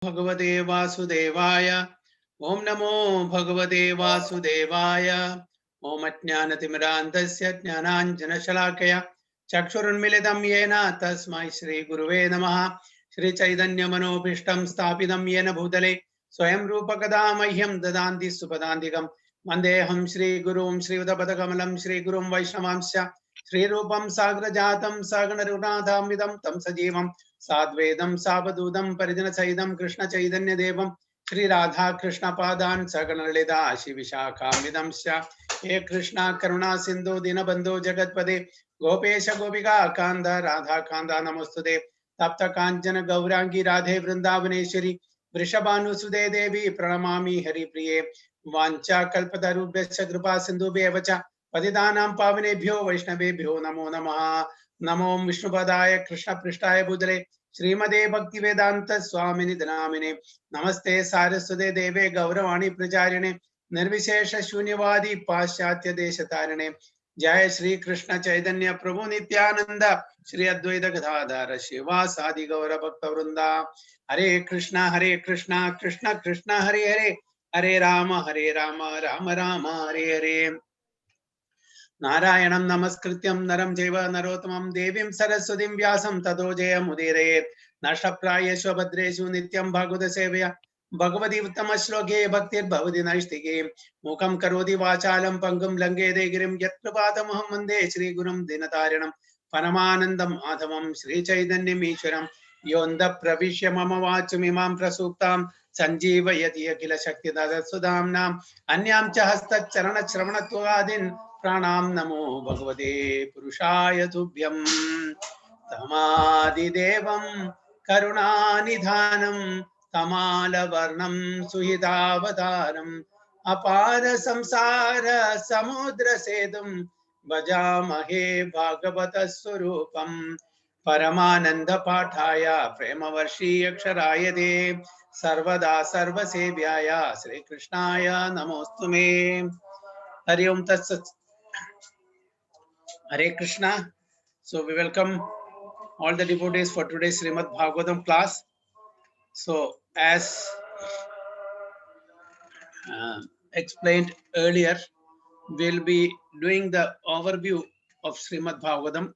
भगवते वासुदेवाय। ओम नमो भगवते वासुदेवाय। ओम अज्ञानतिमिरान्धस्य ज्ञानाञ्जनशलाकया चक्षुरुन्मिलितं येन तस्मै श्रीगुरुवे नमः। श्रीचैतन्यमनोभीष्टं स्थापितं येन भूतले स्वयं रूपकदा मह्यं ददान्ति सुपदान्तिकं। वन्देऽहं श्रीगुरुं श्रीयुतपदकमलं श्रीगुरुं वैष्णवांश्च श्रीरूपं साग्रजातं सागणरघुनाथान्वितं तं सजीवं साद्वैतं सावधूतं परिजनसहितं कृष्णचैतन्यदेवं श्रीराधा कृष्णपादान् सगणललिता शिविशाखान्वितंश्च। हे कृष्णा करुणा सिन्धु दीनबन्धो जगत्पते गोपेश गोपिका कान्त राधा कान्त नमोस्तुते। तप्त काञ्चन गौरांगी राधे वृंदावनेश्वरी वृषभानुसुते देवी प्रणमामि हरिप्रिये। वाञ्छा कल्पतरुभ्यश्च कृपा सिन्धुभ्येव च पतितानां पावनेभ्यो वैष्णवेभ्यो नमो नमः। नमो विष्णुपदाय कृष्णपृष्ठाय भूतले श्रीमते भक्तिवेदांत स्वामिनि नामिने। नमस्ते सारस्वते देवे गौरवाणी प्रचारिणे निर्विशेष शून्यवादी पाश्चात्य देशतारिणे। जय श्री कृष्ण चैतन्य प्रभु नित्यानंद श्री अद्वैत गदाधर शिवासादि गौर भक्त वृंदा। हरे कृष्णा कृष्ण कृष्ण हरे हरे हरे राम राम राम हरे हरे। नारायणं नमस्कृत्यं नरं चैव नरोत्तमं देवीं सरस्वतीं व्यासं ततो जयमुदीरयेत्। नष्टप्रायेषु भद्रेषु नित्यं भागवत सेवया भगवती उत्तमश्लोके भक्तिर्भवति नैष्टिके। मुखं करोति वाचालं पङ्गुं लङ्घयते गिरिं यत्कृपातमहं वन्दे श्रीगुरुं दीनतारिणं परमानन्दं माधवं श्रीचैतन्यमीश्वरं। योऽन्तः प्रविश्य मम वाचमिमां प्रसूक्तां सञ्जीवयति अखिल शक्तिधरस्वधाम्नां। अन्यां च हस्तचरणश्रवणत्वादीन् प्राणां नमो भगवते पुरुषाय तुभ्यं। तमादिदेवं करुणानिधानं तमालवर्णं सुहितावतारम् अपार संसार समुद्र सेतुं भजामहे भागवत स्वरूपं। परमानंद पाठाय प्रेमवर्षीय क्षराय दे सर्वदा सर्वसेव्याय श्रीकृष्णाय नमोस्तुमे। हरि ओम तत्सत्। Hare Krishna. So we welcome all the devotees for today's Srimad Bhagavatam class. So as explained earlier, we'll be doing the overview of Srimad Bhagavatam.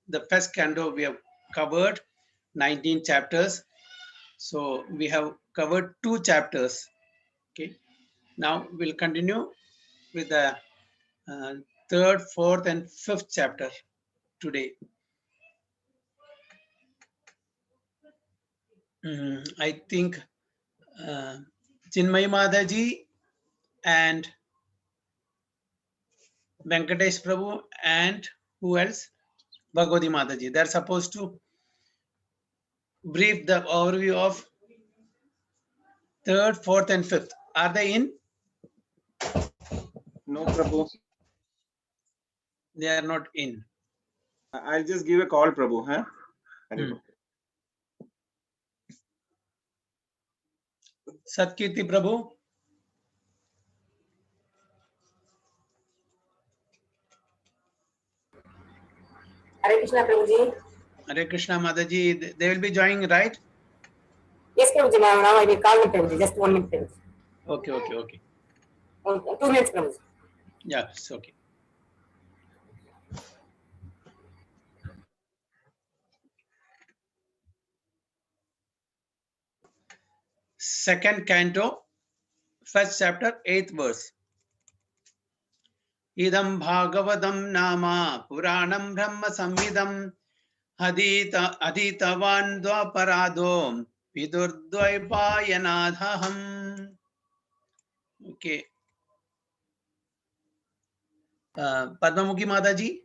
The first canto we have covered 19 chapters. So we have covered 2 chapters. Okay. Now we'll continue with the third, fourth, and fifth chapter today. I think Chinmay Mataji and Venkatesh Prabhu and who else? Bhagwati Mataji. They're supposed to brief the overview of third, fourth, and fifth. Are they in? No, Prabhu. They are not in. I'll just give a call, Prabhu. Huh? Satkirti Prabhu. Hare Krishna Prabhuji. Hare Krishna Mataji. They will be joining, right? Yes, Prabhuji. Now I will call them, Prabhuji. Just 1 minute, Prabhuji. Okay. 2 minutes, Prabhuji. Yeah, it's okay. Second canto, first chapter, 8th verse. Idam Bhagavatam Nama Puranam Brahma Samhidam Aditavan Dwaparado Vidurdvaipayanadhaham. Okay. Padmamukhi Mataji.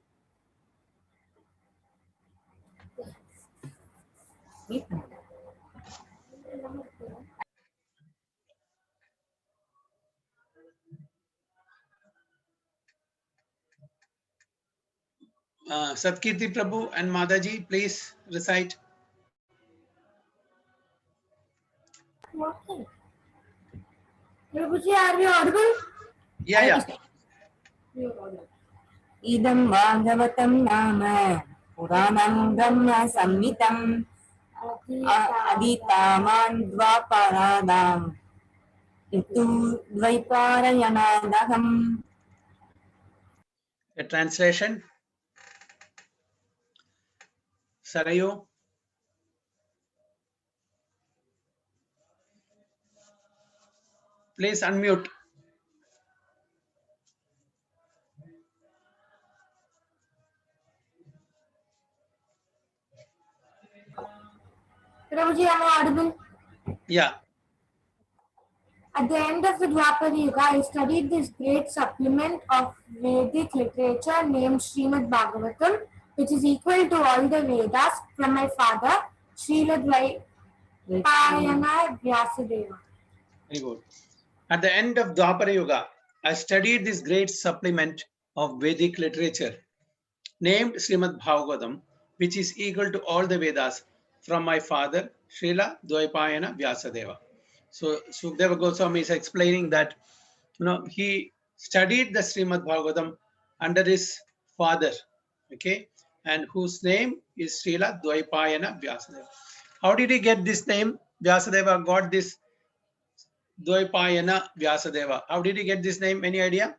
Satkirti Prabhu and Mataji, please recite. Prabhuji, are we audible? Yeah. Idam Bhagavatam Nama Puranam Brahma Samhitam aditaman dvaparadam itu dvaipayanadaham. A translation. Sarayu. Please unmute. Prabhuji, am I audible? Yeah. At the end of the Dwapara Yuga, I studied this great supplement of Vedic literature named Srimad Bhagavatam, which is equal to all the Vedas, from my father, Srila Dvaipayana Vyasadeva. Very good. At the end of Dwapara Yuga, I studied this great supplement of Vedic literature named Srimad Bhagavatam, which is equal to all the Vedas, from my father, Srila Dvaipayana Vyasadeva. So Sukadeva Goswami is explaining that he studied the Srimad Bhagavatam under his father, okay, and whose name is Srila Dvaipayana Vyasadeva. How did he get this name? Vyasadeva got this Dvaipayana Vyasadeva. How did he get this name? Any idea?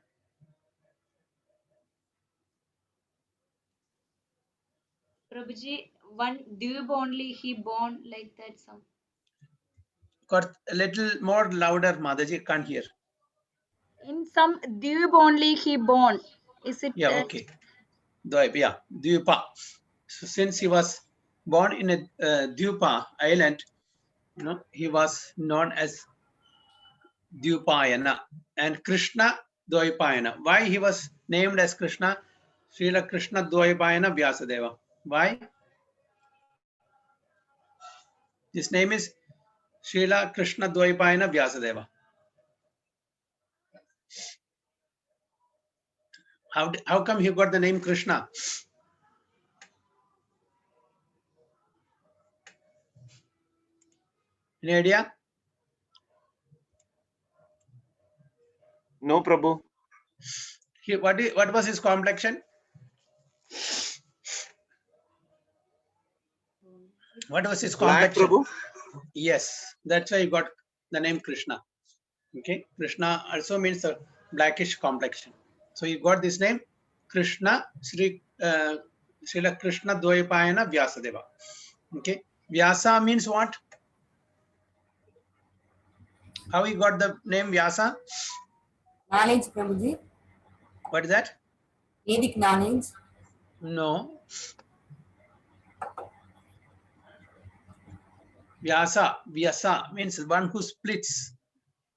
Prabhuji, one Dvib only he born like that some. Got a little more louder, Madaji, can't hear. In some Dvib only he born. Is it? Yeah, okay. Dvipa. So since he was born in a Dvipa island, he was known as Dvipayana, and Krishna Dvaipayana. Why he was named as Krishna? Srila Krishna Dvaipayana Vyasadeva. Why? His name is Srila Krishna Dvaipayana Vyasadeva. How come he got the name Krishna? Any idea? No, Prabhu. What was his complexion? What was his Black, complexion? Prabhu. Yes, that's why he got the name Krishna. Okay, Krishna also means a blackish complexion. So he got this name Krishna, Srila Krishna Dvaipayana Vyasadeva. Okay, Vyasa means what? How he got the name Vyasa? Knowledge, Prabhuji. What is that? Vedic knowledge. No. Vyasa means one who splits.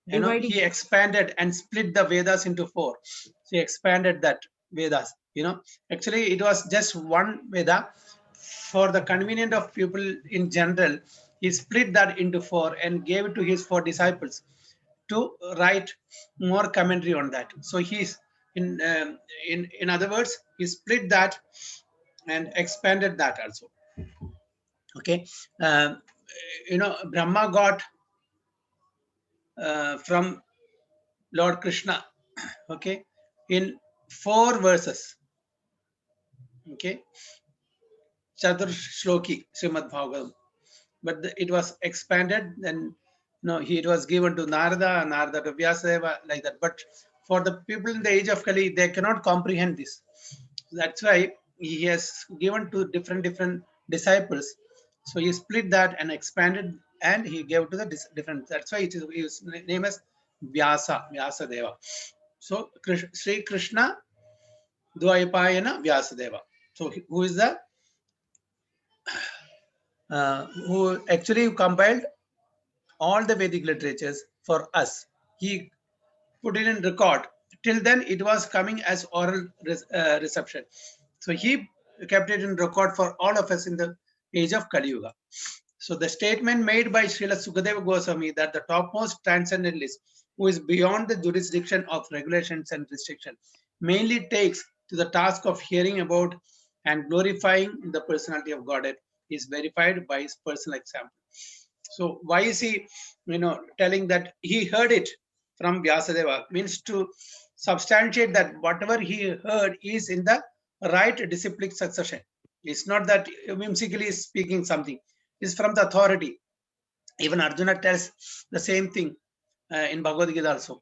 He expanded and split the Vedas into 4. So he expanded that Vedas. Actually it was just one Veda. For the convenience of people in general, he split that into 4 and gave it to his 4 disciples to write more commentary on that. So he's in other words, he split that and expanded that also. Okay, Brahma got from Lord Krishna, okay, in 4 verses. Okay, Chatur Shloki Srimad Bhagavatam, but it was expanded. Then it was given to Narada to Vyasadeva, like that. But for the people in the age of Kali, they cannot comprehend this. That's why he has given to different disciples. So he split that and expanded, and he gave to the different. That's why his name is Vyasadeva. So Sri Krishna Dvaipayana Vyasadeva. So who is the who actually compiled all the Vedic literatures for us. He put it in record. Till then, it was coming as oral reception. So he kept it in record for all of us in the age of Kali Yuga. So the statement made by Srila Sukadeva Goswami that the topmost transcendentalist, who is beyond the jurisdiction of regulations and restriction, mainly takes to the task of hearing about and glorifying the personality of Godhead, is verified by his personal example. So why is he telling that he heard it from Vyasadeva? Means to substantiate that whatever he heard is in the right disciplic succession. It's not that whimsically speaking something. is from the authority. Even Arjuna tells the same thing in Bhagavad Gita also,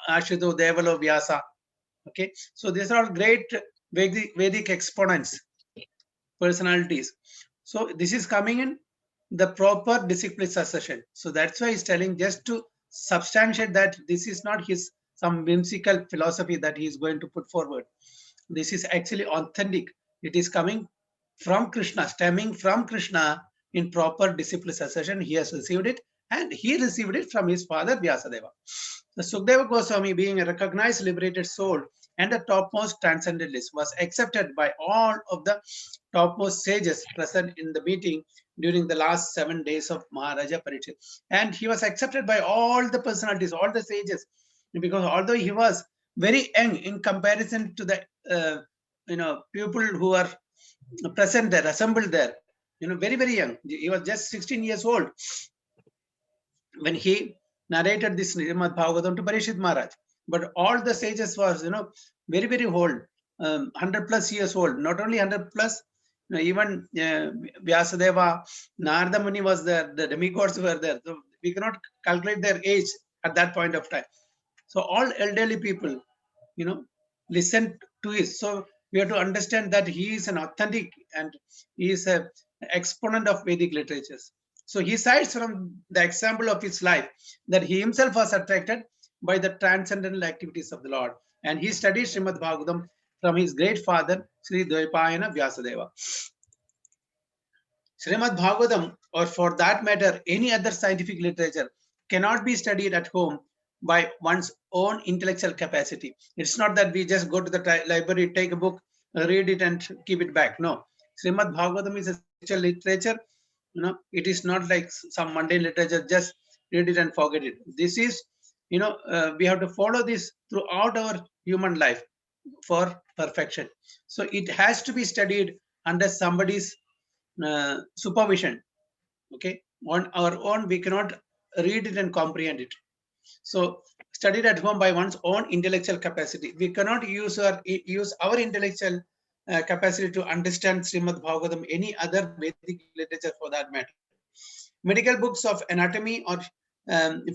Ashito Devalo Vyasa. Okay, so these are all great Vedic exponents, personalities. So this is coming in the proper discipline succession. So that's why he's telling, just to substantiate that this is not his some whimsical philosophy that he is going to put forward. This is actually authentic. It is coming from Krishna, stemming from Krishna in proper discipline succession. He has received it, and he received it from his father Vyasadeva. The Sukadeva Goswami, being a recognized liberated soul and the topmost transcendentalist, was accepted by all of the topmost sages present in the meeting during the last 7 days of Maharaja Parikshit. And he was accepted by all the personalities, all the sages, because although he was very young in comparison to the people who are present there, assembled there, very, very young. He was just 16 years old when he narrated this Srimad Bhagavatam to Parikshit Maharaj. But all the sages was, very, very old, 100 plus years old. Not only 100 plus, even Vyasadeva, Narada Muni was there, the demigods were there. So we cannot calculate their age at that point of time. So all elderly people, listened to it. So we have to understand that he is an authentic and he is an exponent of Vedic literatures. So he cites from the example of his life that he himself was attracted by the transcendental activities of the Lord. And he studied Srimad Bhagavatam from his great father, Sri Dvaipayana Vyasadeva. Srimad Bhagavatam, or for that matter, any other scientific literature, cannot be studied at home by one's own intellectual capacity. It's not that we just go to the library, take a book, read it and keep it back. No. Srimad Bhagavatam is a spiritual literature. It is not like some mundane literature, just read it and forget it. This is, we have to follow this throughout our human life for perfection. So it has to be studied under somebody's supervision. Okay, on our own, we cannot read it and comprehend it. So studied at home by one's own intellectual capacity. We cannot use our intellectual capacity to understand Srimad Bhagavatam, any other Vedic literature for that matter. Medical books of anatomy or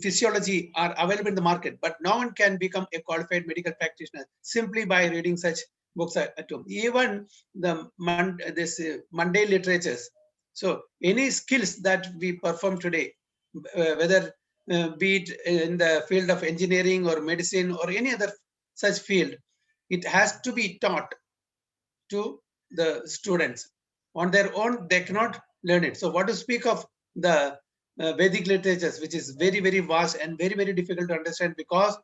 physiology are available in the market, but no one can become a qualified medical practitioner simply by reading such books at home. Even the mundane literatures. So any skills that we perform today, whether be it in the field of engineering or medicine or any other such field, it has to be taught to the students. On their own, they cannot learn it. So what to speak of the Vedic literatures, which is very, very vast and very, very difficult to understand because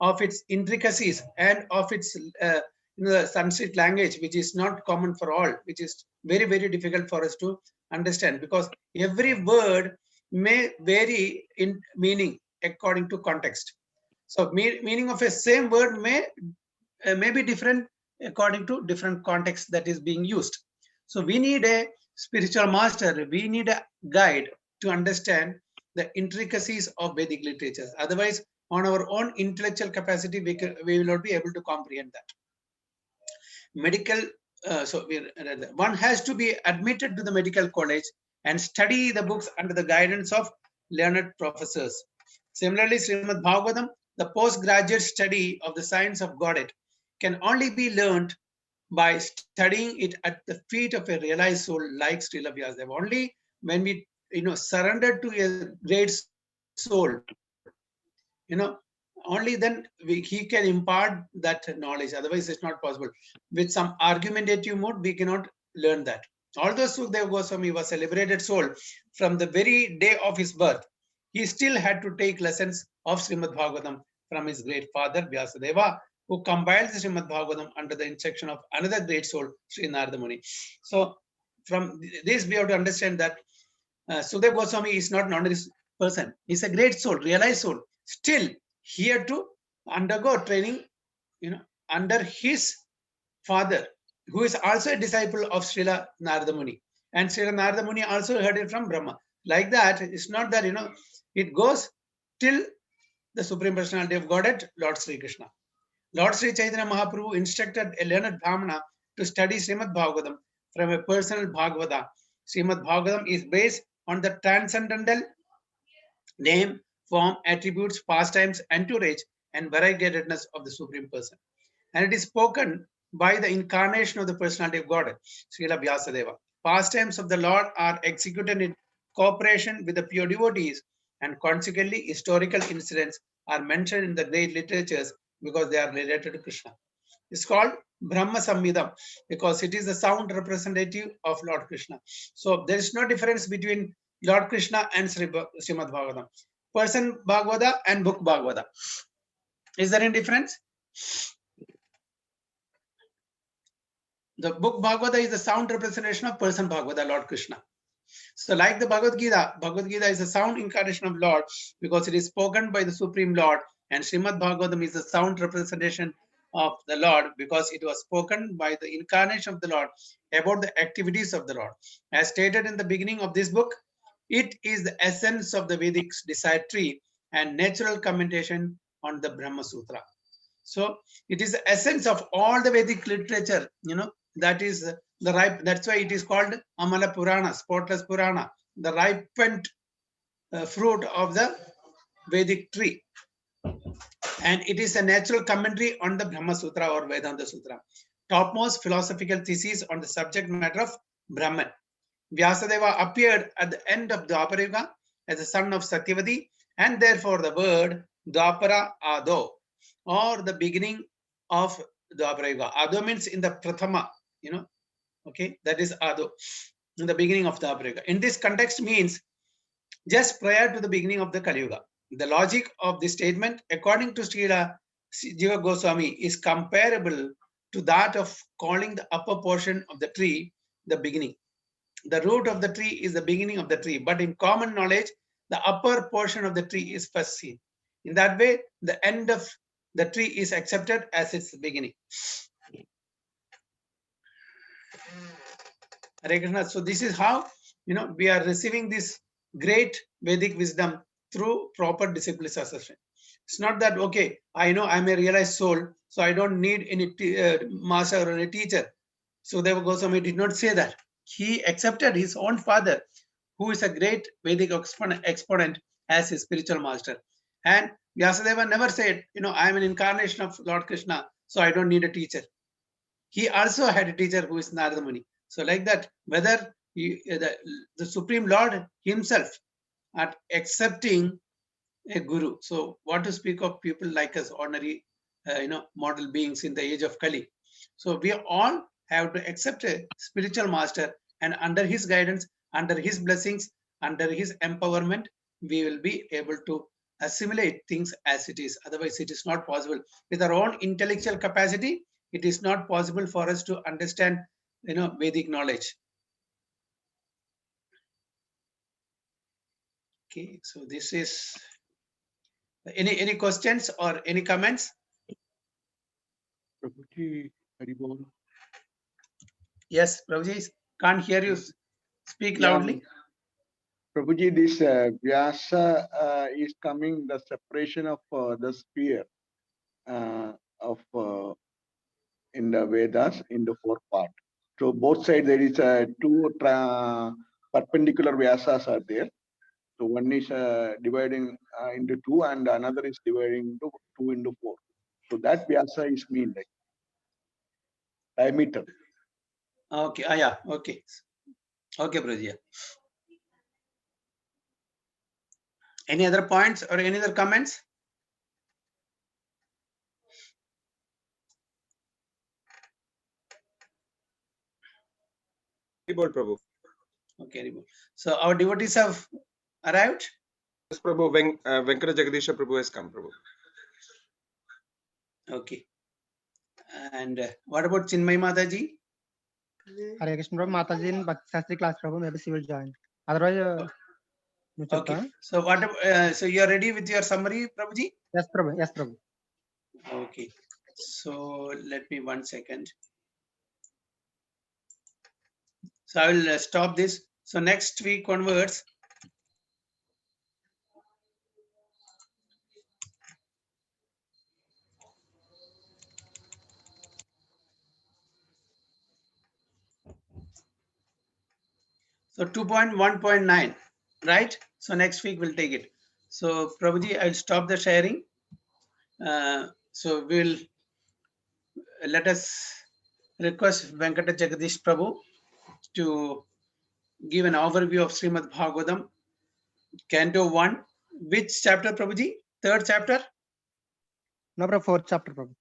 of its intricacies and of its the Sanskrit language, which is not common for all, which is very, very difficult for us to understand, because every word may vary in meaning according to context. So meaning of a same word may be different according to different context that is being used. So we need a spiritual master, we need a guide to understand the intricacies of Vedic literatures. Otherwise, on our own intellectual capacity, we will not be able to comprehend that. Medical, one has to be admitted to the medical college and study the books under the guidance of learned professors. Similarly, Srimad Bhagavatam, the postgraduate study of the science of Godhead, can only be learned by studying it at the feet of a realized soul like Srila Vyasadeva. Only when we surrender to a great soul, only then he can impart that knowledge. Otherwise, it's not possible. With some argumentative mode, we cannot learn that. Although Sukadeva Goswami was a liberated soul from the very day of his birth, he still had to take lessons of Srimad Bhagavatam from his great father Vyasadeva, who compiled the Srimad Bhagavatam under the instruction of another great soul, Sri Narada Muni. So from this, we have to understand that Sukadeva Goswami is not an ordinary person. He's a great soul, realized soul. Still, he had to undergo training, under his father, who is also a disciple of Srila Narada Muni. And Srila Narada Muni also heard it from Brahma. Like that, it's not that, it goes till the Supreme Personality of Godhead, Lord Sri Krishna. Lord Sri Chaitanya Mahaprabhu instructed a learned Brahmana to study Srimad Bhagavatam from a personal Bhagavata Srimad Bhagavatam is based on the transcendental name, form, attributes, pastimes, entourage, and variegatedness of the Supreme Person. And it is spoken by the incarnation of the personality of God, Srila Vyasadeva. Pastimes of the Lord are executed in cooperation with the pure devotees, and consequently, historical incidents are mentioned in the great literatures because they are related to Krishna. It's called Brahma Samhidam because it is the sound representative of Lord Krishna. So there is no difference between Lord Krishna and Srimad Bhagavatam. Person Bhagavata and book Bhagavata. Is there any difference? The book Bhagavata is the sound representation of person Bhagavata, Lord Krishna. So like the Bhagavad Gita is a sound incarnation of Lord because it is spoken by the Supreme Lord, and Srimad Bhagavatam is the sound representation of the Lord because it was spoken by the incarnation of the Lord about the activities of the Lord. As stated in the beginning of this book, it is the essence of the Vedic desire tree and natural commentation on the Brahma Sutra. So it is the essence of all the Vedic literature, that is the ripe. That's why it is called Amala Purana, spotless Purana, the ripened fruit of the Vedic tree. And it is a natural commentary on the Brahma Sutra or Vedanta Sutra, topmost philosophical thesis on the subject matter of Brahman. Vyasadeva appeared at the end of Dwapara Yuga as the son of Satyavati, and therefore the word Dwapara Ado, or the beginning of Dwapara Yuga. Ado means in the Prathama, okay, that is Ado, in the beginning of Dwapara Yuga. In this context means just prior to the beginning of the Kali Yuga. The logic of this statement, according to Srila Jiva Goswami, is comparable to that of calling the upper portion of the tree the beginning. The root of the tree is the beginning of the tree, but in common knowledge, the upper portion of the tree is first seen. In that way, the end of the tree is accepted as its beginning. Hare Krishna. So this is how we are receiving this great Vedic wisdom through proper discipline assessment. It's not that okay, I know I'm a realized soul, so I don't need any master or any teacher. So Deva Goswami did not say that. He accepted his own father, who is a great Vedic exponent, as his spiritual master. And Vyasadeva never said, I am an incarnation of Lord Krishna, so I don't need a teacher. He also had a teacher who is Narada Muni. So like that, whether the Supreme Lord himself are accepting a guru. So what to speak of people like us, ordinary, mortal beings in the age of Kali. So we all have to accept a spiritual master, and under his guidance, under his blessings, under his empowerment, we will be able to assimilate things as it is. Otherwise, it is not possible. With our own intellectual capacity, it is not possible for us to understand, Vedic knowledge. Okay, so this is any questions or any comments? Prabhuji, Haribol. Yes, Prabhuji, can't hear you. Speak Yeah, loudly. Prabhuji, this Vyasa is coming the separation of the sphere of in the Vedas in the fourth part. So both sides there is two perpendicular Vyasas are there. So one is dividing into two, and another is dividing into two into four. So that Vyasa is mean like diameter. Okay. Yeah. Okay. Okay, Prabhuji. Any other points or any other comments? Haribol, Prabhu. Okay, Haribol. So our devotees have arrived. Yes, Prabhu. Venkata Jagadisha Prabhu has come, Prabhu. Okay. And what about Chinmay Mataji? Hare Krishna Prabhu, Mataji in Bhakti Shastri class Prabhu, maybe she will join. Otherwise, Okay. So what? So you are ready with your summary, Prabhuji? Yes, Prabhu. Yes, Prabhu. Okay. So let me 1 second. So I will stop this. So next week onwards, So 2.1.9, right? So next week we'll take it. So Prabhuji, I'll stop the sharing. So we'll let us request Venkata Jagadish Prabhu to give an overview of Srimad Bhagavatam, Canto 1. Which chapter, Prabhuji? Third chapter? No, Prabhu, fourth chapter, Prabhu.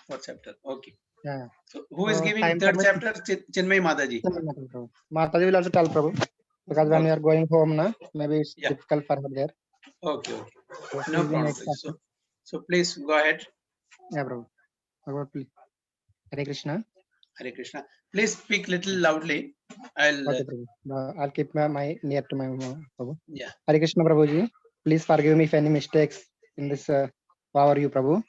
Fourth chapter. Okay. Yeah. So who is So, giving time third permit- chapter? Chinmay Mataji. Prabhu. Mataji will also tell, Prabhu, because when we are going home, na, maybe it's Yeah. difficult for her there. Okay, okay. So No she's in problem. next chapter. So please go ahead. Yeah, Prabhu. Prabhu, please. Hare Krishna. Hare Krishna. Please speak little loudly. I'll Okay, Prabhu. I'll keep my near to my mouth, Prabhu. yeah. Hare Krishna, Prabhuji. Please forgive me if any mistakes in this overview, Prabhu.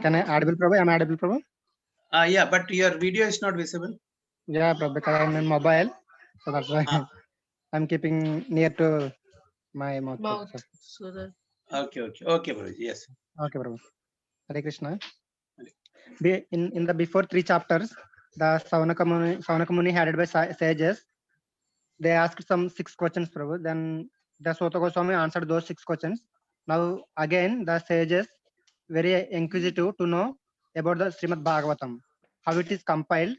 Can I audible, Prabhu? Am I audible, Prabhu? Yeah, but your video is not visible. Yeah, Prabhu, because I'm in mobile, so that's why Ah. I'm keeping near to my mouth. Mouth. Prabhu. So that Okay, Prabhuji. Yes. Okay, Prabhu. Hare Krishna. Hare. In the before 3 chapters, the Saunaka Muni headed by sages, they asked some 6 questions, Prabhu. Then the Sota Goswami answered those 6 questions. Now again, the sages very inquisitive to know about the Srimad Bhagavatam, how it is compiled,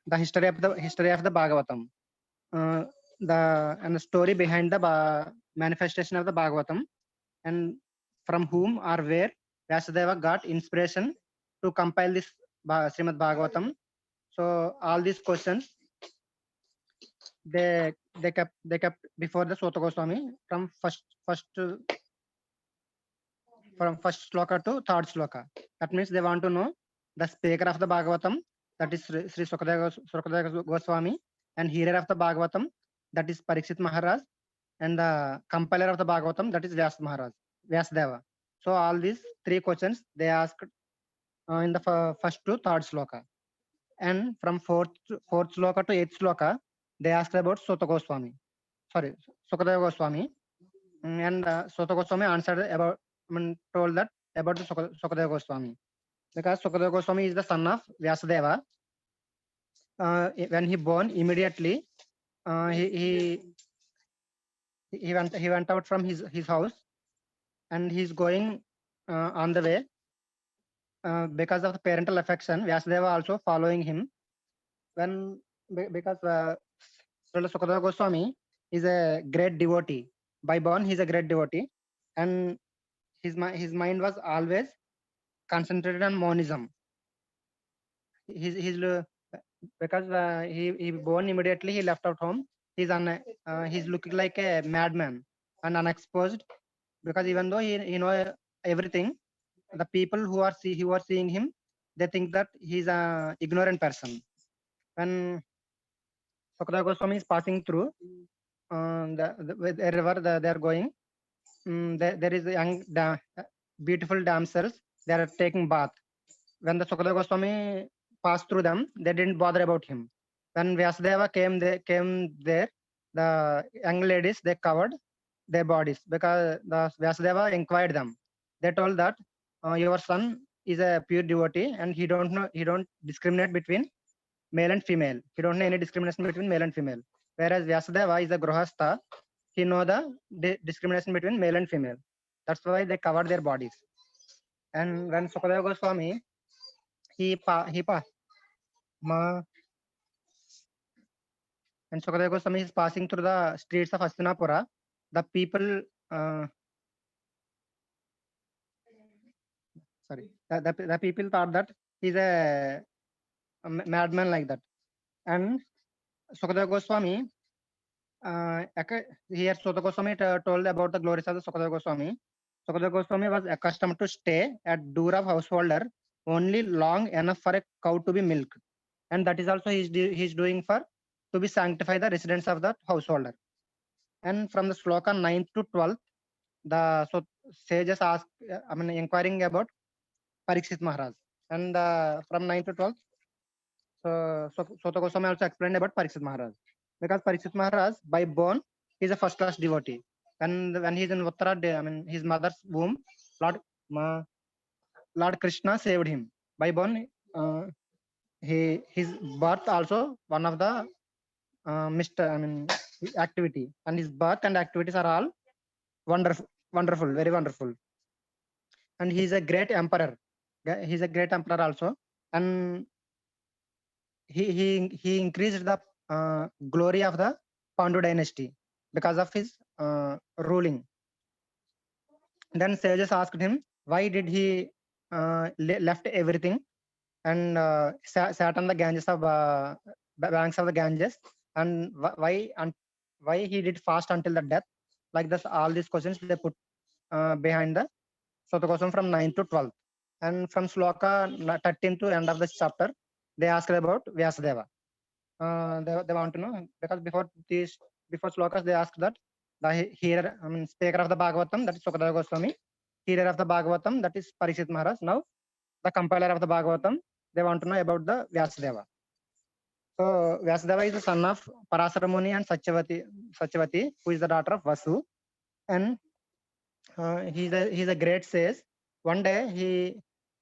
the history of the Bhagavatam, and the story behind the manifestation of the Bhagavatam, and from whom or where Vyasadeva got inspiration to compile this Srimad Bhagavatam. So all these questions they kept before the Sota Goswami from first sloka to third sloka. That means they want to know the speaker of the Bhagavatam, that is Sri Sukadeva Goswami, and hearer of the Bhagavatam, that is Parikshit Maharaj, and the compiler of the Bhagavatam, that is Vyasadeva. So all these 3 questions they asked in the first to third sloka, and from fourth sloka to 8th sloka they asked about Sukadeva Goswami, and Sota Goswami answered about, told that about the Sukadeva Goswami, because Sukadeva Goswami is the son of Vyasadeva. When he born, immediately he went out from his house, and he's going on the way. Because of the parental affection, Vyasadeva also following him. Because Sukadeva Goswami is a great devotee. By born, he's a great devotee, and his mind was always concentrated on monism. Because he born immediately, he left out home. He's looking like a madman and unexposed, because even though he know everything, the people who are seeing him, they think that he's a ignorant person. When Sukadeva Goswami is passing through the river, they are going. There is a young beautiful damsels. They are taking bath. When the Sukadeva Goswami passed through them, they didn't bother about him. When Vyasadeva came there, the young ladies, they covered their bodies, because the Vyasadeva inquired them. They told that your son is a pure devotee, and he don't discriminate between male and female. He don't know any discrimination between male and female. Whereas Vyasadeva is a Grihastha, he know the discrimination between male and female. That's why they covered their bodies. And when Sukadeva Goswami when Sukadeva Goswami is passing through the streets of Hastinapura, the people the people thought that he's a madman like that. And Sukadeva Goswami here Sukadeva Goswami told about the glories of the Sukadeva Goswami. Sukadeva Goswami was accustomed to stay at door of householder only long enough for a cow to be milked, and that is also he's doing for to be sanctify the residents of the householder. And from the sloka 9th to 12th, the sages ask, inquiring about Parikshit Maharaj, and from 9th to 12th, so Sota Goswami also explained about Parikshit Maharaj, because Parikshit Maharaj by born is a first class devotee. When he's in Uttara, his mother's womb, Lord Krishna saved him. By born, his birth also one of the activity, and his birth and activities are all wonderful, very wonderful. And he's a great emperor. He's a great emperor also, and he increased the glory of the Pandu dynasty because of his ruling. Then sages asked him why did he left everything and sat on the Ganges of banks of the Ganges, and why he did fast until the death. Like this, all these questions they put behind the Satakosam from 9 to 12. And from Sloka 13 to end of this chapter, they asked about Vyasadeva. They want to know, because before slokas they asked that the hearer, speaker of the Bhagavatam, that is Sukadeva Goswami, hearer of the Bhagavatam, that is Parikshit Maharaj. Now the compiler of the Bhagavatam, they want to know about the Vyasadeva. So Vyasadeva is the son of Parasara Muni and Satyavati, who is the daughter of Vasu, and he's a great sage. One day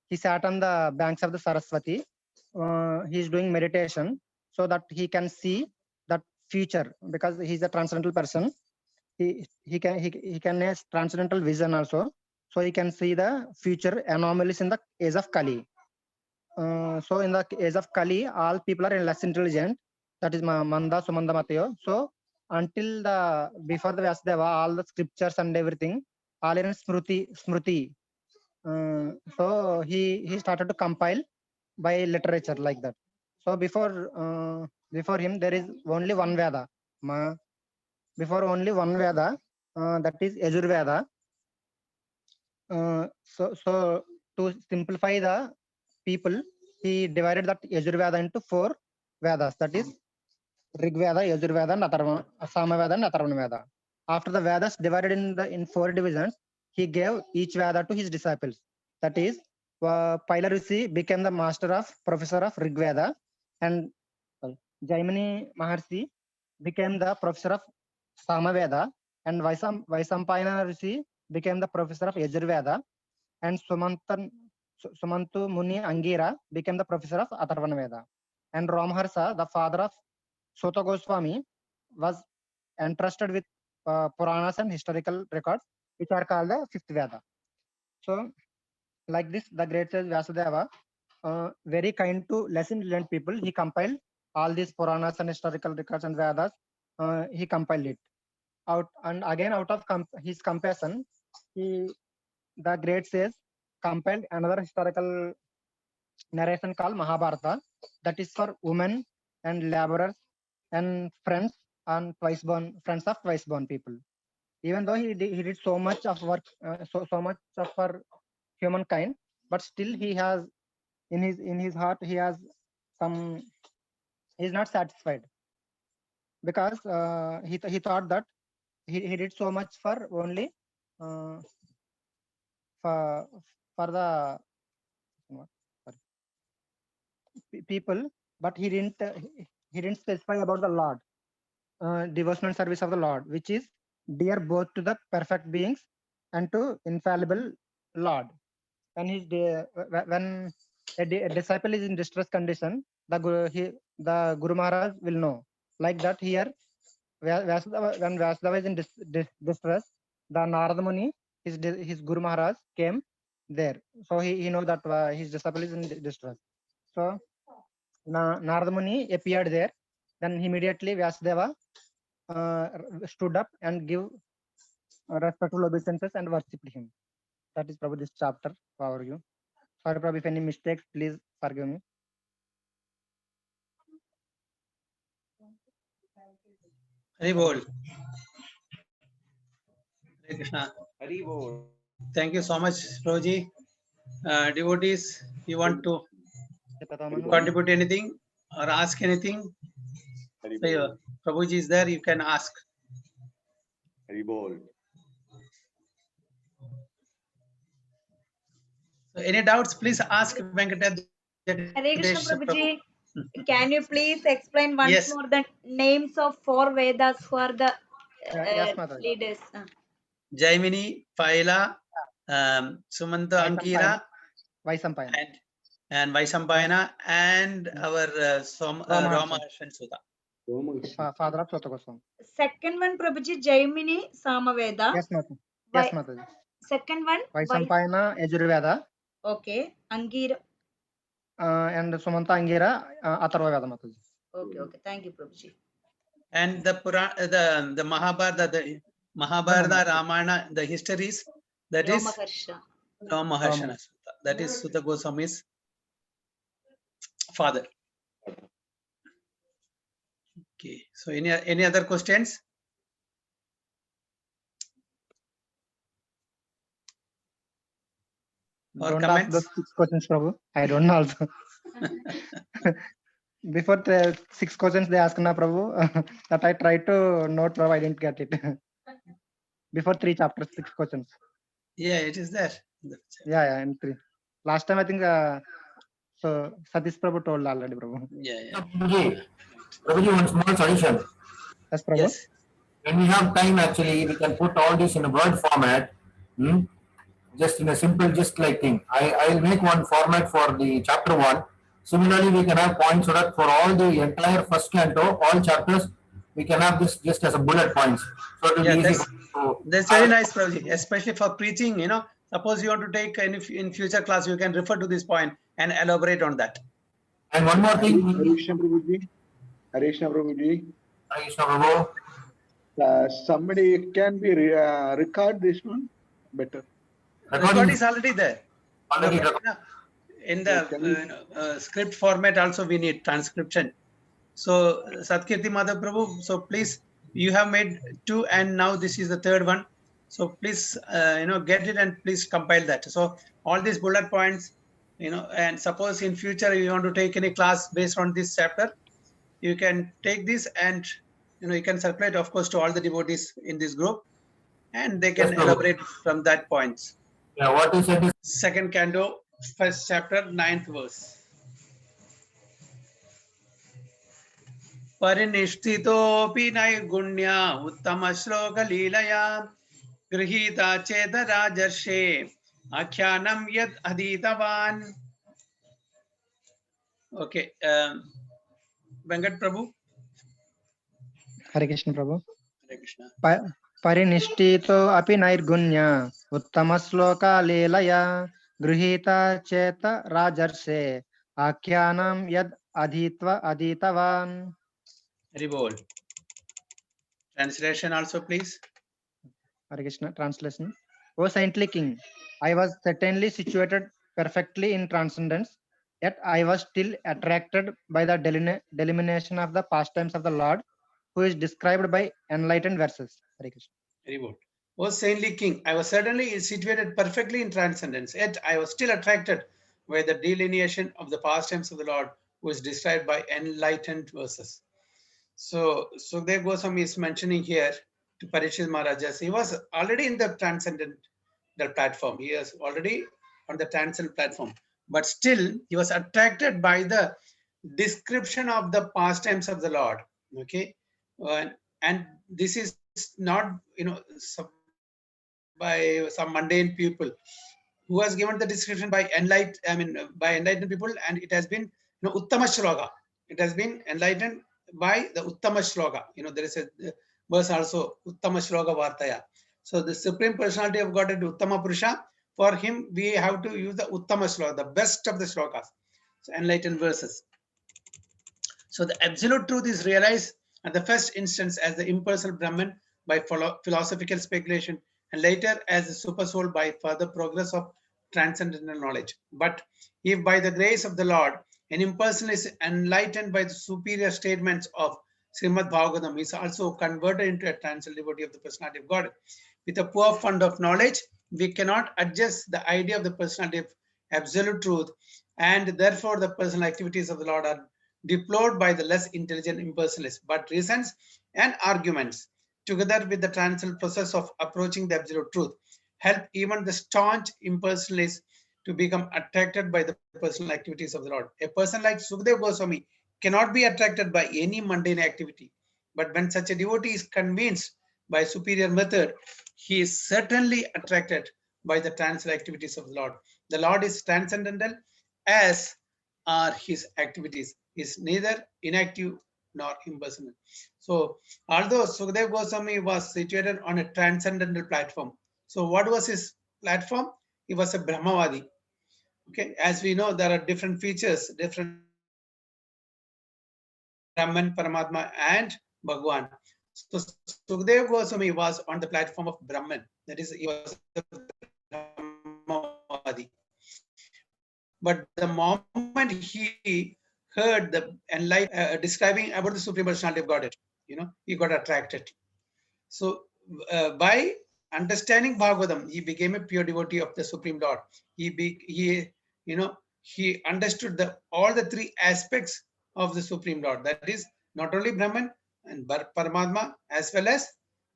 he sat on the banks of the Saraswati. He's doing meditation so that he can see that future, because he's a transcendental person. He can have transcendental vision also, so he can see the future anomalies in the age of Kali. So in the age of Kali, all people are less intelligent. That is Manda, Sumanda, Matayo. So until before the Vyasadeva, all the scriptures and everything, all in Smruti. So he started to compile by literature like that. So before him there is only one Veda. Before only one Veda, that is Yajurveda. So to simplify the people, he divided that Yajurveda into 4 Vedas. That is Rigveda, Yajurveda, and Atharvana, Samaveda, and Atharvana Veda. After the Vedas divided in 4 divisions, he gave each Veda to his disciples. That is, Paila Rishi became the professor of Rigveda, and Jaimini Maharshi became the professor of Samaveda, and Vaisampayana Rishi became the professor of Yajurveda, and Sumantu Muni Angira became the professor of Atharvana Veda. And Ramharsa, the father of Sota Goswami, was entrusted with Puranas and historical records, which are called the 5th Veda. So, like this, the great sage Vyasadeva, very kind to less intelligent people, he compiled all these Puranas and historical records and Vedas. He compiled it out, and again out of his compassion, the great sage compiled another historical narration called Mahabharata, that is for women and laborers and friends of twice born people. Even though he did so much of work, so much of for humankind, but still he has in his heart he has some. He's not satisfied, because he thought that he did so much for only for the people, but he didn't specify about the Lord, devotional service of the Lord, which is dear both to the perfect beings and to infallible Lord. When when a disciple is in distress condition, the Guru Maharaj will know. Like that here, when Vyasadeva is in distress, the Narada Muni, his Guru Maharaj, came there. So he knows that his disciple is in distress. So Narada Muni appeared there. Then immediately Vyasadeva stood up and give respectful obeisances and worshipped him. That is probably this chapter for you. Sorry, Prabhu, if any mistakes, please forgive me. Hari Bol. Hare Krishna. Hari Bol. Thank you so much, Roji. Devotees, you want to contribute anything or ask anything? So, Prabhuji is there, you can ask. Hari Bol. So any doubts, please ask Venkata. Hare Krishna Prabhuji, can you please explain once Yes. more the names of 4 Vedas for the Yes, Mataji. leaders? Jaimini, Paila, Sumanta Ankira, Vaisampayana. and Vaisampayana, and our Rama and Sudha. Father of Sota Goswami. Second one, Prabhuji, Jaimini Samaveda. Yes, Mataji. Why- Yes, Mataji. Second one, Vaisampayana Yajurveda okay, Angira. and Sumanta Angira Atharva Veda, Mataji. Okay. Thank you, Prabhuji. And the the Mahabharata, Ramayana, the histories, that is Ramaharsha. Rama Maharshana Sutta. That is Sutta Goswami's father. Okay. So any other questions? Or Don't ask comments? those 6 questions, Prabhu. I don't know also. Before the 6 questions they asked na Prabhu, that I tried to note, Prabhu, I didn't get it. Before 3 chapters, 6 questions. Yeah, it is there. Yeah, in 3. Last time I think so Satish Prabhu told already, Prabhu. Yeah. Prabhuji, one small suggestion. Yes, Prabhu. Yes. When we have time, actually, we can put all this in a word format. Just in a simple, just like thing. I'll make one format for the chapter 1. Similarly, we can have points so that for all the entire first canto, all chapters, we can have this just as a bullet points. So it will Yeah, be easy. that's very nice, Prabhuji. Especially for preaching, suppose you want to take in future class, you can refer to this point and elaborate on that. And one more thing. Harishna Prabhuji. Harishna Prabhuji. Krishna Prabhu. Somebody can be record this one better. Record is already there. Already In the script format also we need transcription. So Satkirti Madhav Prabhu, so please, you have made 2 and now this is the 3rd one. So please, get it and please compile that. So all these bullet points, and suppose in future you want to take any class based on this chapter, you can take this and, you can circulate, of course, to all the devotees in this group and they can Yes, Prabhu. elaborate from that points. Yeah, what you said is 2nd canto, 1st chapter, 9th verse. Parinishthitopi naigunya uttama shloka leelaya grihita cheta rajarshe akyanam yad aditavan. Okay, Venkat Prabhu. Hare Krishna, Prabhu. Hare Krishna. Parinishthito api nairgunya uttama sloka lelaya grihita cheta rajarshe akyanam yad aditavan. Hari bol. Translation also, please. Hare Krishna, translation. O saintly king, I was certainly situated perfectly in transcendence, yet I was still attracted by the delimitation of the pastimes of the Lord, who is described by enlightened verses. Hare Krishna. Very good. O saintly king, I was certainly situated perfectly in transcendence, yet I was still attracted by the delineation of the pastimes of the Lord, who is described by enlightened verses. So Sukhdev Goswami is mentioning here to Parikshit Maharajas, he was already in the transcendental platform. He was already on the transcendental platform, but still he was attracted by the description of the pastimes of the Lord. Okay, and this is not by some mundane people who has given the description by enlightened people, and it has been Uttama Shloka. It has been enlightened by the Uttama Shloka. There is a verse also, Uttama Shloka Vartaya. So the Supreme Personality of Godhead, Uttama Purusha, for him we have to use the Uttama Shloka, the best of the shlokas, so enlightened verses. So the absolute truth is realized at the first instance as the impersonal Brahman by philosophical speculation, and later as the super soul by further progress of transcendental knowledge. But if by the grace of the Lord, an impersonal is enlightened by the superior statements of Srimad Bhagavatam, is also converted into a transcendental devotee of the personality of God. With a poor fund of knowledge, we cannot adjust the idea of the personality of absolute truth, and therefore the personal activities of the Lord are deplored by the less intelligent impersonalists. But reasons and arguments, together with the transcendental process of approaching the absolute truth, help even the staunch impersonalists to become attracted by the personal activities of the Lord. A person like Sukhdev Goswami cannot be attracted by any mundane activity, but when such a devotee is convinced by superior method, he is certainly attracted by the transcendental activities of the Lord. The Lord is transcendental, as are his activities. He is neither inactive nor impersonal. So although Sukadeva Goswami was situated on a transcendental platform, so what was his platform? He was a Brahmavadi. Okay, as we know, there are different features, different Brahman, Paramatma, and Bhagwan. So Sukadeva Goswami was on the platform of Brahman. That is, he was a Brahmavadi. But the moment he heard the describing about the Supreme Personality of Godhead, he got attracted. So by understanding Bhagavatam, he became a pure devotee of the Supreme Lord. He understood all the three aspects of the Supreme Lord. That is not only Brahman and Paramatma as well as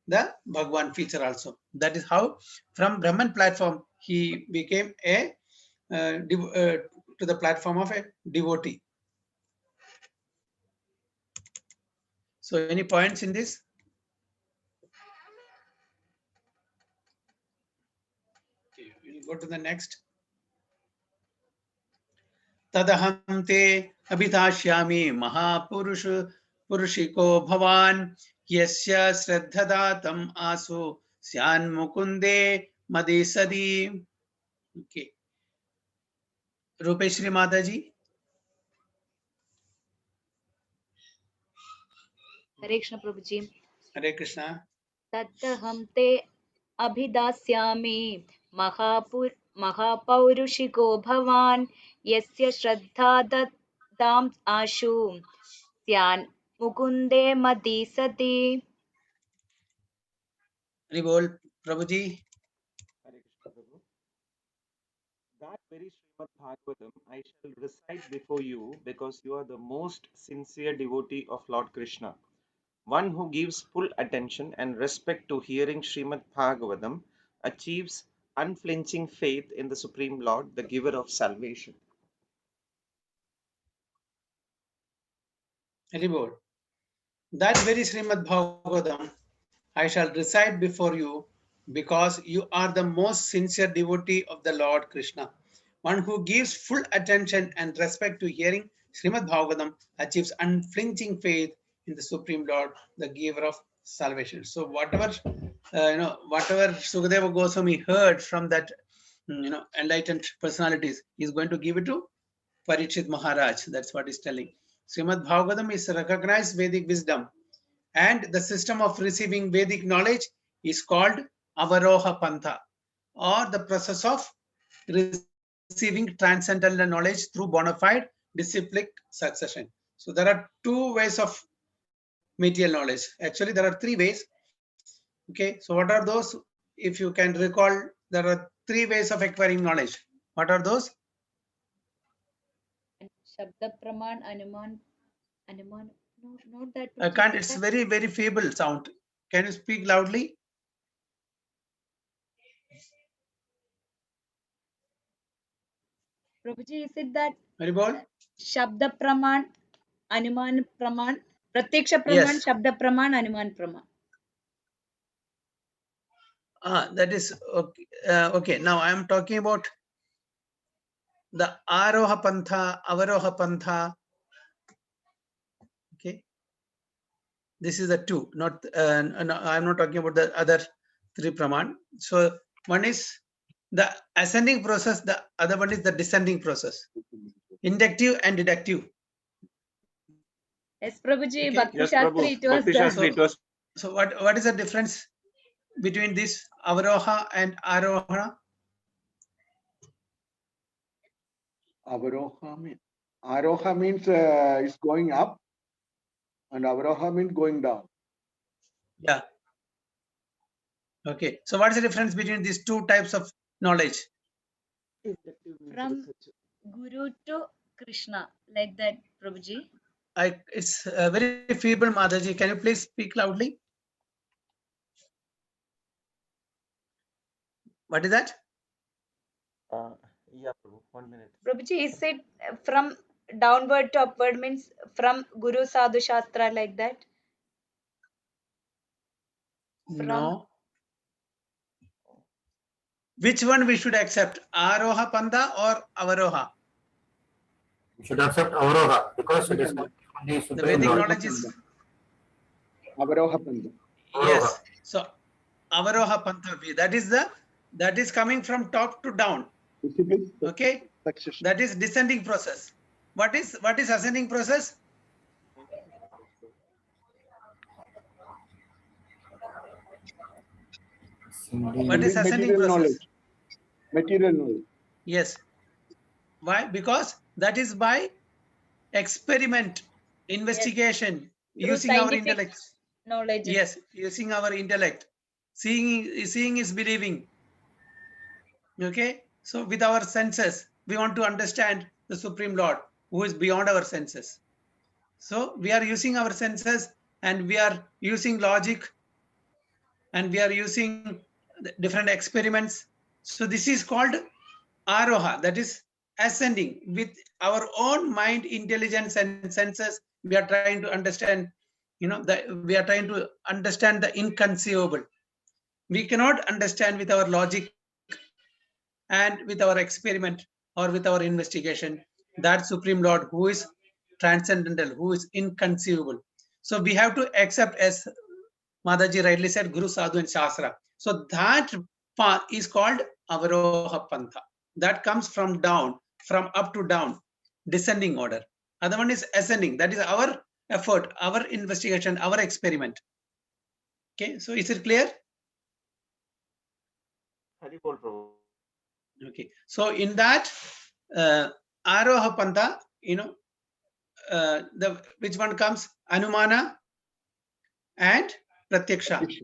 the Bhagwan feature also. That is how from Brahman platform he became a to the platform of a devotee. So any points in this? Okay, we'll go to the next. Tadaham te abhitashyami mahapurush purushiko bhavan yasya shraddhadatam asu syan mukunde madesadi. Okay. Rupeshri Mataji. Hare Krishna Prabhuji. Hare Krishna. Tattaham te abhidasyami mahapaurushiko bhavan yasya shraddha dadam ashu syan mukunde madisati. Ribol Prabhuji. Hare Krishna Prabhu. That very Srimad Bhagavatam I shall recite before you because you are the most sincere devotee of Lord Krishna. One who gives full attention and respect to hearing Srimad Bhagavatam achieves unflinching faith in the Supreme Lord, the giver of salvation. Ribol. That very Srimad Bhagavatam I shall recite before you because you are the most sincere devotee of the Lord Krishna. One who gives full attention and respect to hearing Srimad Bhagavatam achieves unflinching faith in the Supreme Lord, the giver of salvation. So whatever whatever Sukadeva Goswami heard from that enlightened personalities, he is going to give it to Parikshit Maharaj. That's what he's telling. Srimad Bhagavatam is recognized Vedic wisdom, and the system of receiving Vedic knowledge is called Avaroha Pantha, or the process of receiving transcendental knowledge through bona fide disciplic succession. So there are two ways of material knowledge. Actually, there are three ways. Okay, so what are those? If you can recall, there are three ways of acquiring knowledge. What are those? Shabda Praman, Anuman, no, not that. I can't, it's very, very feeble sound. Can you speak loudly? Prabhuji, is it that Haribol? Shabda Praman, Anuman Praman, Pratyaksha Praman, Yes. Shabda Praman, Anuman Praman? That is okay. Okay, now I am talking about the Aroha Pantha, Avaroha Pantha. Okay, this is the two, not no, I'm not talking about the other three Praman. So one is the ascending process, the other one is the descending process, inductive and deductive. Yes, Prabhuji, Okay. Bhakti Yes, Shastri, Prabhu. it was Bhakti the. Shastri, it was. So what is the difference between this Avaroha and Aroha? Aroha means is going up, and Avaroha means going down. Yeah. Okay. So what is the difference between these two types of knowledge? From Guru to Krishna, like that, Prabhuji. It's very feeble, Mataji. Can you please speak loudly? What is that? Yeah, Prabhu. 1 minute. Prabhuji, is it from downward to upward, means from Guru Sadhu Shastra, like that? No. Which one we should accept? Aroha Pantha or Avaroha? You should accept Avaroha because it is The The Supreme Vedic Lord. knowledge is, Avaroha Pantha. yes. So Avaroha Pantha, that is coming from top to down. Disciple Okay, succession. that is descending process. What is ascending process? What is ascending Material process? knowledge. Material knowledge. Yes. Why? Because that is by experiment, investigation, Through using our scientific intellect. knowledge. Yes, using our intellect. Seeing is believing. Okay. So with our senses, we want to understand the Supreme Lord who is beyond our senses. So we are using our senses and we are using logic and we are using different experiments. So this is called Aroha, that is ascending with our own mind, intelligence and senses. We are trying to understand, we are trying to understand the inconceivable. We cannot understand with our logic and with our experiment or with our investigation that Supreme Lord who is transcendental, who is inconceivable. So we have to accept, as Mataji rightly said, Guru, Sadhu and Shastra. So that path is called Avaroha Pantha. That comes from down, from up to down, descending order. Other one is ascending. That is our effort, our investigation, our experiment. Okay, so is it clear? Haribol Prabhu. Okay, so in that Aroha Pantha, which one comes? Anumana and Pratyaksha.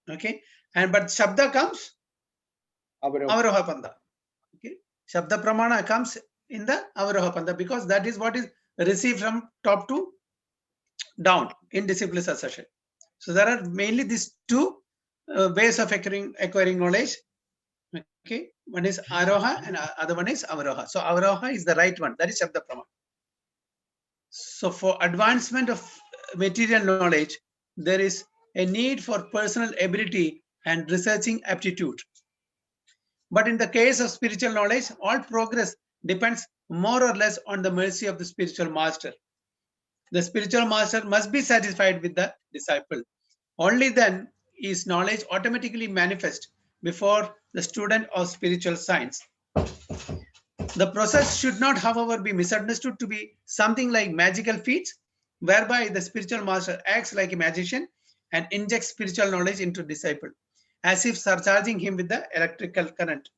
Okay, but Shabda comes Avaroha. Avaroha Pantha. Okay, Shabda Pramana comes in the Avaroha Pantha because that is what is received from top to down in disciplines succession. So there are mainly these two ways of acquiring knowledge. Okay, one is Aroha and other one is Avaroha. So Avaroha is the right one. That is Shabda Pramana. So for advancement of material knowledge, there is a need for personal ability and researching aptitude. But in the case of spiritual knowledge, all progress depends more or less on the mercy of the spiritual master. The spiritual master must be satisfied with the disciple. Only then is knowledge automatically manifest before the student of spiritual science. The process should not, however, be misunderstood to be something like magical feats, whereby the spiritual master acts like a magician and injects spiritual knowledge into disciple, as if surcharging him with the electrical current.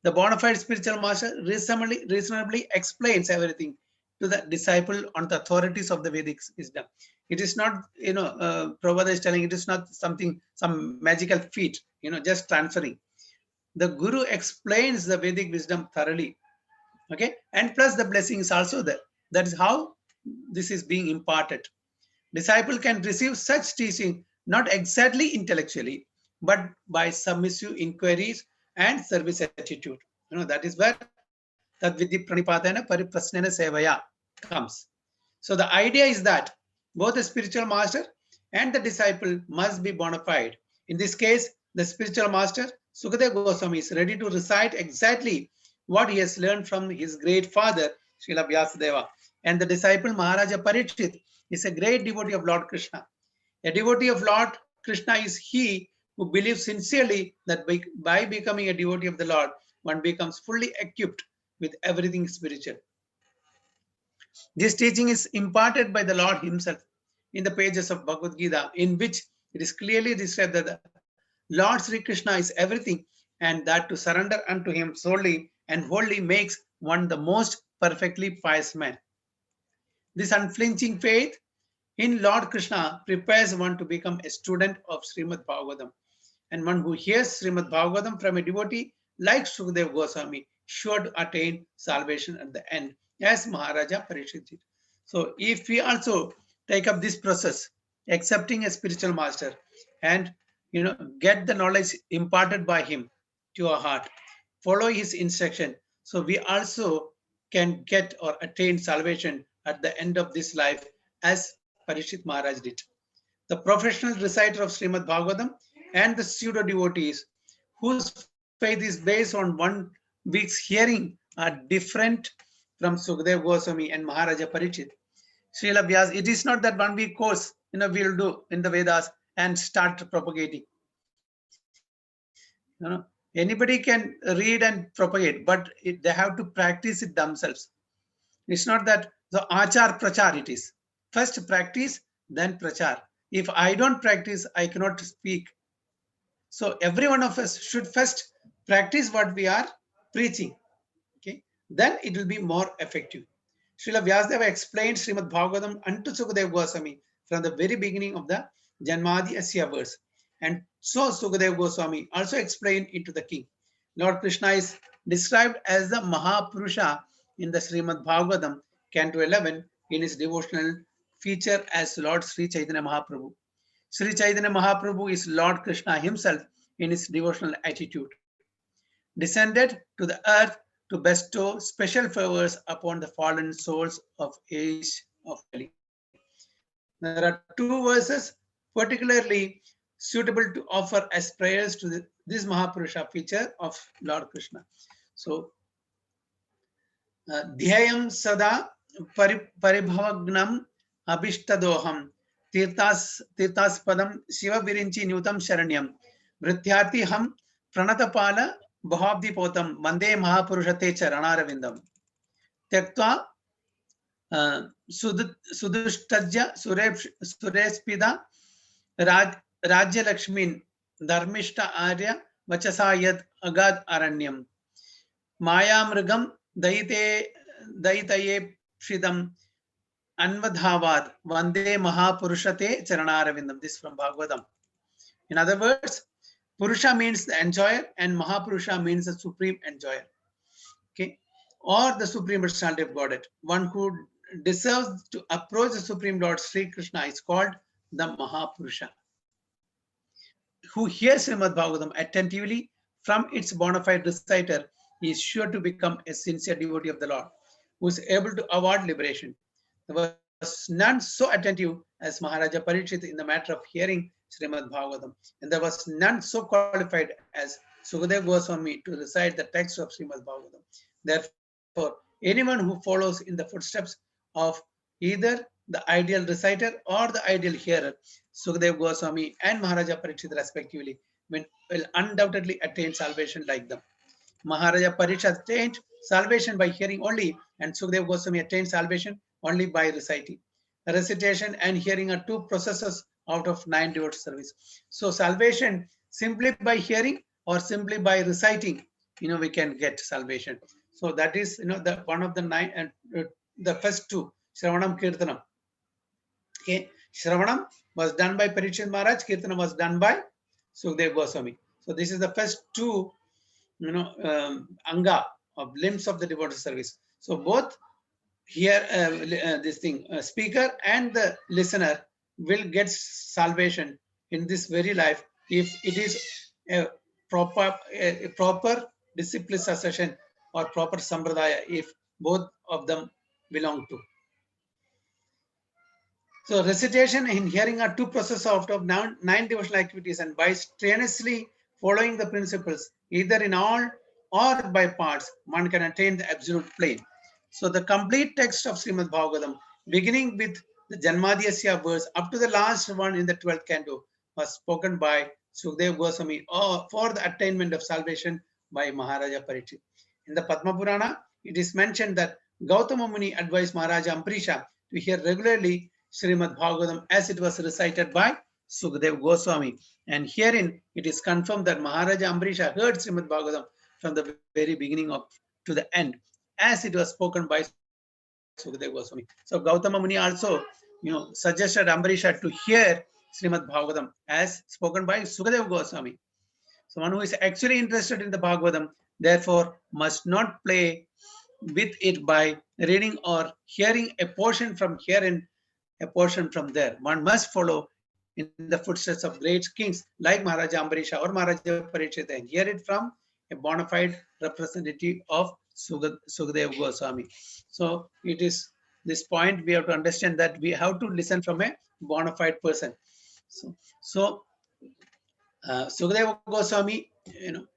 The bona fide spiritual master reasonably explains everything to the disciple on the authorities of the Vedic wisdom. It is not, Prabhupada is telling, it is not some magical feat, just transferring. The Guru explains the Vedic wisdom thoroughly. Okay, and plus the blessing is also there. That is how this is being imparted. Disciple can receive such teaching not exactly intellectually, but by submissive inquiries and service attitude. That is where that vidhi pranipadana pariprasnena sevaya comes. So the idea is that both the spiritual master and the disciple must be bona fide. In this case, the spiritual master Sukadeva Goswami is ready to recite exactly what he has learned from his great father Srila Vyasadeva, and the disciple Maharaja Parikshit is a great devotee of Lord Krishna. A devotee of Lord Krishna is he who believes sincerely that by becoming a devotee of the Lord, one becomes fully equipped with everything spiritual. This teaching is imparted by the Lord himself in the pages of Bhagavad Gita, in which it is clearly described that the Lord Sri Krishna is everything, and that to surrender unto him solely and wholly makes one the most perfectly pious man. This unflinching faith in Lord Krishna prepares one to become a student of Srimad Bhagavatam, and one who hears Srimad Bhagavatam from a devotee like Sukadeva Goswami should attain salvation at the end, as Maharaja Parikshit did. So if we also take up this process, accepting a spiritual master and get the knowledge imparted by him to our heart, follow his instruction, so we also can get or attain salvation at the end of this life, as Parikshit Maharaj did. The professional reciter of Srimad Bhagavatam and the pseudo devotees whose faith is based on 1 week's hearing are different from Sukadeva Goswami and Maharaja Parikshit. Srila Vyas, it is not that 1 week course, we'll do in the Vedas and start propagating. Anybody can read and propagate, but they have to practice it themselves. It's not that the achar prachar it is. First practice, then prachar. If I don't practice, I cannot speak. So every one of us should first practice what we are preaching. Okay, then it will be more effective. Srila Vyasadeva explained Srimad Bhagavatam unto Sukadeva Goswami from the very beginning of the Janmadi Asya verse. And so Sukadeva Goswami also explained it to the king. Lord Krishna is described as the Mahapurusha in the Srimad Bhagavatam, Canto 11, in his devotional feature as Lord Sri Chaitanya Mahaprabhu. Sri Chaitanya Mahaprabhu is Lord Krishna himself in his devotional attitude, descended to the earth to bestow special favors upon the fallen souls of age of Kali. There are 2 verses particularly suitable to offer as prayers to this Mahapurusha feature of Lord Krishna. So, Dhyayam Sada Paribhavagnam Abhishtadoham Tirtaspadam Shiva Virinchi Nutam Sharanyam Vrityarthi Ham Pranatapala Bhavdi Potam Vande Mahapurushate Charanarvindam Tektva Sudustajya Surespida Rajya Lakshmin Dharmishta Arya Vachasayat Agad Aranyam Mayamrigam Daitaye Shidam Anvadhavad Vande Mahapurushate Charanarvindam. This from Bhagavatam. In other words, Purusha means the enjoyer and Mahapurusha means the supreme enjoyer. Okay, or the supreme personality of Godhead. One who deserves to approach the Supreme Lord Sri Krishna is called the Mahapurusha. Who hears Srimad Bhagavatam attentively from its bona fide reciter is sure to become a sincere devotee of the Lord, who is able to award liberation. There was none so attentive as Maharaja Parikshit in the matter of hearing Srimad Bhagavatam, and there was none so qualified as Sukadeva Goswami to recite the text of Srimad Bhagavatam. Therefore, anyone who follows in the footsteps of either the ideal reciter or the ideal hearer, Sukadeva Goswami and Maharaja Parikshit respectively, will undoubtedly attain salvation like them. Maharaja Parikshit attained salvation by hearing only, and Sukadeva Goswami attained salvation only by reciting. Recitation and hearing are 2 processes out of 9 devote service. So salvation simply by hearing or simply by reciting, we can get salvation. So that is, the one of the 9 and the first 2, Shravanam, Kirtanam. Okay, Shravanam was done by Parikshit Maharaj, Kirtanam was done by Sukadeva Goswami. So this is the first 2, anga of limbs of the devoted service. So both here, speaker and the listener will get salvation in this very life if it is a proper discipline succession or proper sampradaya, if both of them belong to. So recitation and hearing are 2 processes out of 9 devotional activities, and by strenuously following the principles, either in all or by parts, one can attain the absolute plane. So the complete text of Srimad Bhagavatam, beginning with the Janmadhyasya verse up to the last one in the 12th canto, was spoken by Sukadeva Goswami for the attainment of salvation by Maharaja Parikshit. In the Padma Purana, it is mentioned that Gautama Muni advised Maharaja Ambarisha to hear regularly Srimad Bhagavatam as it was recited by Sukadeva Goswami. And herein it is confirmed that Maharaja Ambarisha heard Srimad Bhagavatam from the very beginning to the end, as it was spoken by Sukadeva Goswami. So Gautama Muni also, suggested Ambarisha to hear Srimad Bhagavatam as spoken by Sukadeva Goswami. So one who is actually interested in the Bhagavatam, therefore, must not play with it by reading or hearing a portion from here and a portion from there. One must follow in the footsteps of great kings like Maharaja Ambarisha or Maharaja Parikshit and hear it from a bona fide representative of Sukadeva Goswami. So it is this point we have to understand that we have to listen from a bona fide person. So Sukadeva Goswami,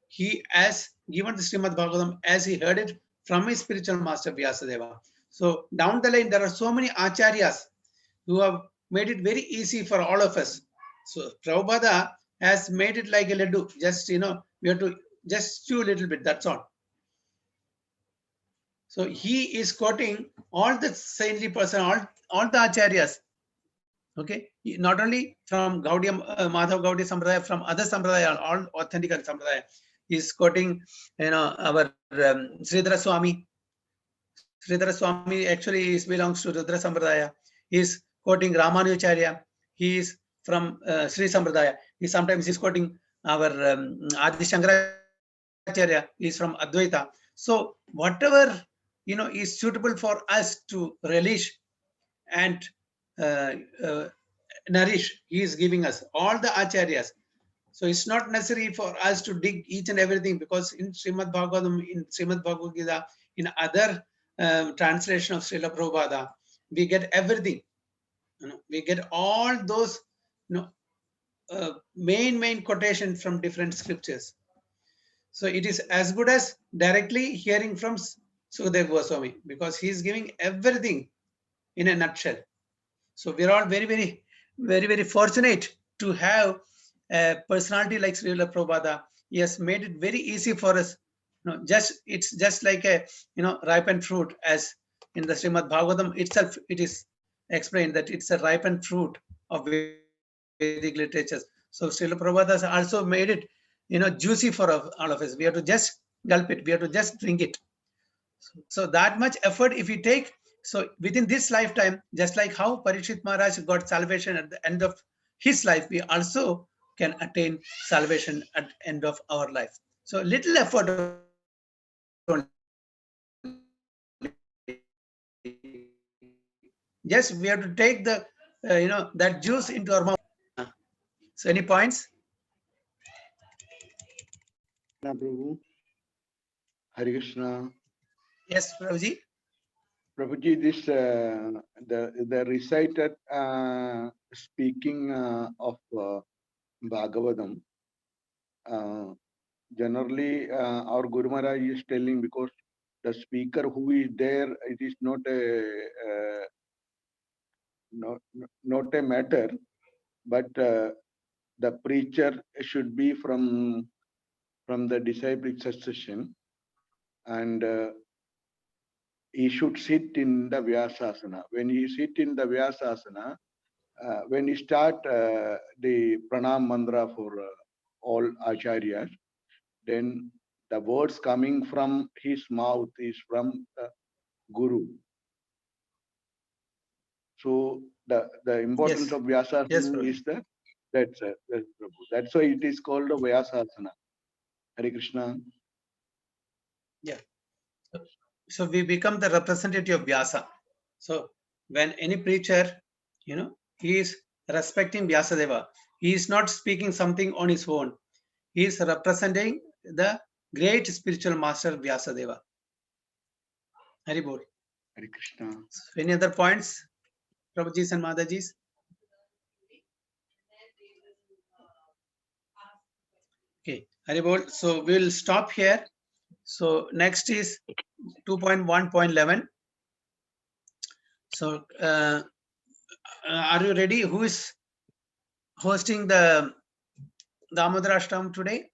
he has given the Srimad Bhagavatam as he heard it from his spiritual master Vyasadeva. So down the line, there are so many acharyas who have made it very easy for all of us. So Prabhupada has made it like a laddu. Just, we have to just chew a little bit, that's all. So he is quoting all the saintly person, all the acharyas. Okay, not only from Gaudiya, Madhav Gaudiya Sampradaya, from other Sampradaya, all authentic Sampradaya. He is quoting, our Sridhara Swami. Sridhara Swami actually belongs to Rudra Sampradaya. He is quoting Ramanujacharya. He is from Sri Sampradaya. He sometimes is quoting our Adi Shankaracharya. He is from Advaita. So whatever is suitable for us to relish and nourish, he is giving us all the acharyas. So it's not necessary for us to dig each and everything, because in Srimad Bhagavatam, in Srimad Bhagavad Gita, in other translation of Srila Prabhupada, we get everything. We get all those main quotation from different scriptures. So it is as good as directly hearing from Sukadeva Goswami, because he is giving everything in a nutshell. So we are all very fortunate to have a personality like Srila Prabhupada. He has made it very easy for us. It's just like a ripened fruit, as in the Srimad Bhagavatam itself, it is explained that it's a ripened fruit of Vedic literatures. So Srila Prabhupada has also made it juicy for all of us. We have to just gulp it. We have to just drink it. So that much effort if we take, so within this lifetime, just like how Parikshit Maharaj got salvation at the end of his life, we also can attain salvation at the end of our life. So little effort only. Yes, we have to take the that juice into our mouth. So any points? Prabhu, Hare Krishna. Yes, Prabhuji. Prabhuji, this the recited speaking of Bhagavatam. Generally, our Guru Maharaj is telling, because the speaker who is there, it is not a not a matter, but the preacher should be from the disciplic succession, and he should sit in the Vyasasana. When he sit in the Vyasasana, when he start the pranam mantra for all acharyas, then the words coming from his mouth is from the Guru. So the importance Yes. of Vyasasana Yes, Prabhu. is that's why it is called a Vyasasana. Hare Krishna. Yeah. So we become the representative of Vyasa. So when any preacher, he is respecting Vyasadeva. He is not speaking something on his own. He is representing the great spiritual master Vyasadeva. Hari Bol. Hare Krishna. So any other points, Prabhujis and Madhajis? Okay, Hari Bol. So we'll stop here. So next is 2.1.11. So are you ready? Who is hosting the Damodara Ashtam today?